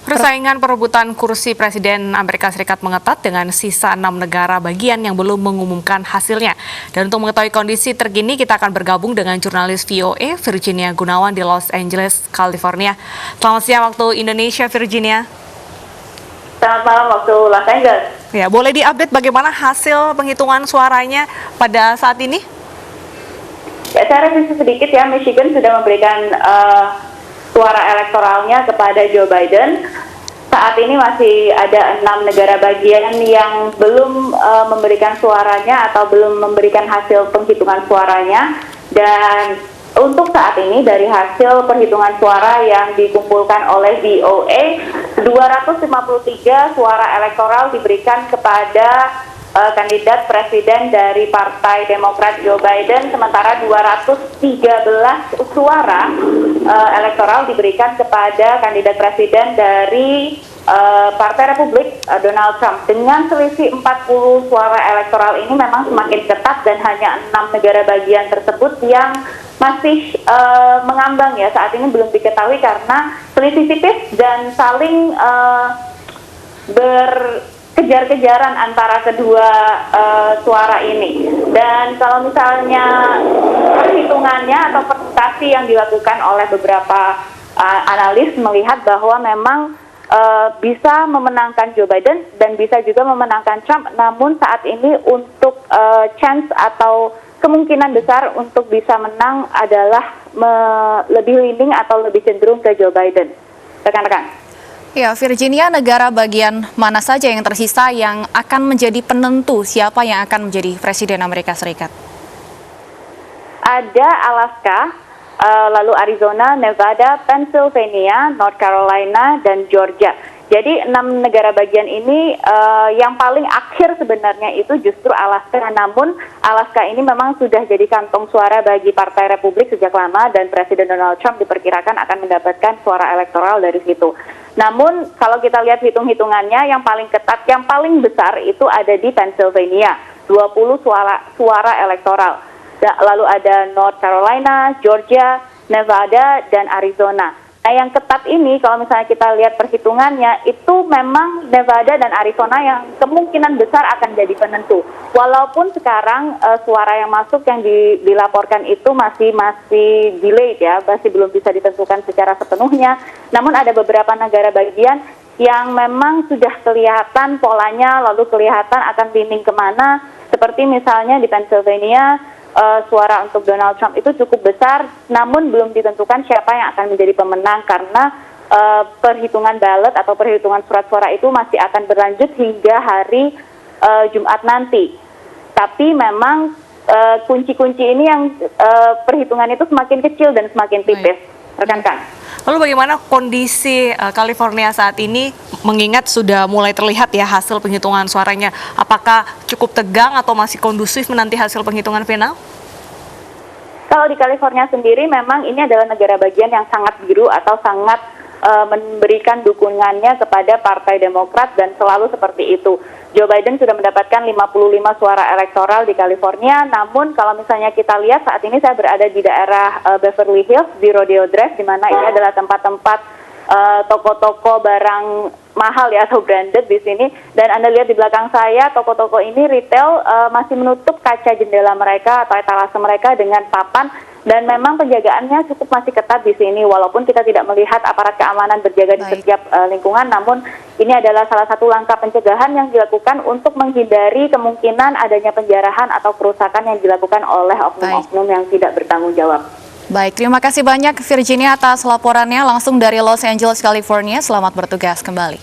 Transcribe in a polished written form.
Persaingan perebutan kursi Presiden Amerika Serikat mengetat dengan sisa 6 negara bagian yang belum mengumumkan hasilnya. Dan untuk mengetahui kondisi terkini, kita akan bergabung dengan jurnalis VOA Virginia Gunawan di Los Angeles, California. Selamat siang waktu Indonesia, Virginia. Selamat malam waktu Los Angeles. Ya, boleh diupdate bagaimana hasil penghitungan suaranya pada saat ini? Ya, saya revisi sedikit ya, Michigan sudah memberikan suara elektoralnya kepada Joe Biden. Saat ini masih ada 6 negara bagian yang belum memberikan suaranya atau belum memberikan hasil penghitungan suaranya. Dan untuk saat ini dari hasil perhitungan suara yang dikumpulkan oleh VOA, 253 suara elektoral diberikan kepada kandidat presiden dari Partai Demokrat Joe Biden, sementara 213 suara elektoral diberikan kepada kandidat presiden dari Partai Republik Donald Trump. Dengan selisih 40 suara elektoral ini memang semakin ketat dan hanya 6 negara bagian tersebut yang masih mengambang ya, saat ini belum diketahui karena selisih tipis dan saling kejar-kejaran antara kedua suara ini. Dan kalau misalnya perhitungannya atau persentase yang dilakukan oleh beberapa analis melihat bahwa memang bisa memenangkan Joe Biden dan bisa juga memenangkan Trump, namun saat ini untuk chance atau kemungkinan besar untuk bisa menang adalah lebih leaning atau lebih cenderung ke Joe Biden. Rekan-rekan. Ya, Virginia, negara bagian mana saja yang tersisa yang akan menjadi penentu siapa yang akan menjadi Presiden Amerika Serikat? Ada Alaska, lalu Arizona, Nevada, Pennsylvania, North Carolina, dan Georgia. Jadi 6 negara bagian ini yang paling akhir sebenarnya itu justru Alaska. Namun Alaska ini memang sudah jadi kantong suara bagi Partai Republik sejak lama dan Presiden Donald Trump diperkirakan akan mendapatkan suara elektoral dari situ. Namun kalau kita lihat hitung-hitungannya yang paling ketat, yang paling besar itu ada di Pennsylvania, 20 suara elektoral. Lalu ada North Carolina, Georgia, Nevada, dan Arizona. Nah, yang ketat ini kalau misalnya kita lihat perhitungannya itu memang Nevada dan Arizona yang kemungkinan besar akan jadi penentu. Walaupun sekarang suara yang masuk yang dilaporkan itu masih delayed ya, masih belum bisa ditentukan secara sepenuhnya. Namun ada beberapa negara bagian yang memang sudah kelihatan polanya, lalu kelihatan akan leaning kemana. Seperti misalnya di Pennsylvania, suara untuk Donald Trump itu cukup besar, namun belum ditentukan siapa yang akan menjadi pemenang karena perhitungan ballot atau perhitungan surat suara itu masih akan berlanjut hingga hari Jumat nanti. Tapi memang kunci-kunci ini yang perhitungan itu semakin kecil dan semakin tipis, rekan-rekan. Lalu bagaimana kondisi California saat ini mengingat sudah mulai terlihat ya hasil penghitungan suaranya? Apakah cukup tegang atau masih kondusif menanti hasil penghitungan final? Kalau di California sendiri memang ini adalah negara bagian yang sangat biru atau sangat memberikan dukungannya kepada Partai Demokrat dan selalu seperti itu. Joe Biden sudah mendapatkan 55 suara elektoral di California, namun kalau misalnya kita lihat saat ini saya berada di daerah Beverly Hills di Rodeo Drive, di mana ini adalah tempat-tempat toko-toko barang mahal ya atau branded di sini, dan Anda lihat di belakang saya toko-toko ini retail masih menutup kaca jendela mereka atau etalase mereka dengan papan. Dan memang penjagaannya cukup masih ketat di sini, walaupun kita tidak melihat aparat keamanan berjaga di setiap lingkungan, namun ini adalah salah satu langkah pencegahan yang dilakukan untuk menghindari kemungkinan adanya penjarahan atau kerusakan yang dilakukan oleh oknum-oknum yang tidak bertanggung jawab. Baik, terima kasih banyak Virginia atas laporannya langsung dari Los Angeles, California. Selamat bertugas kembali.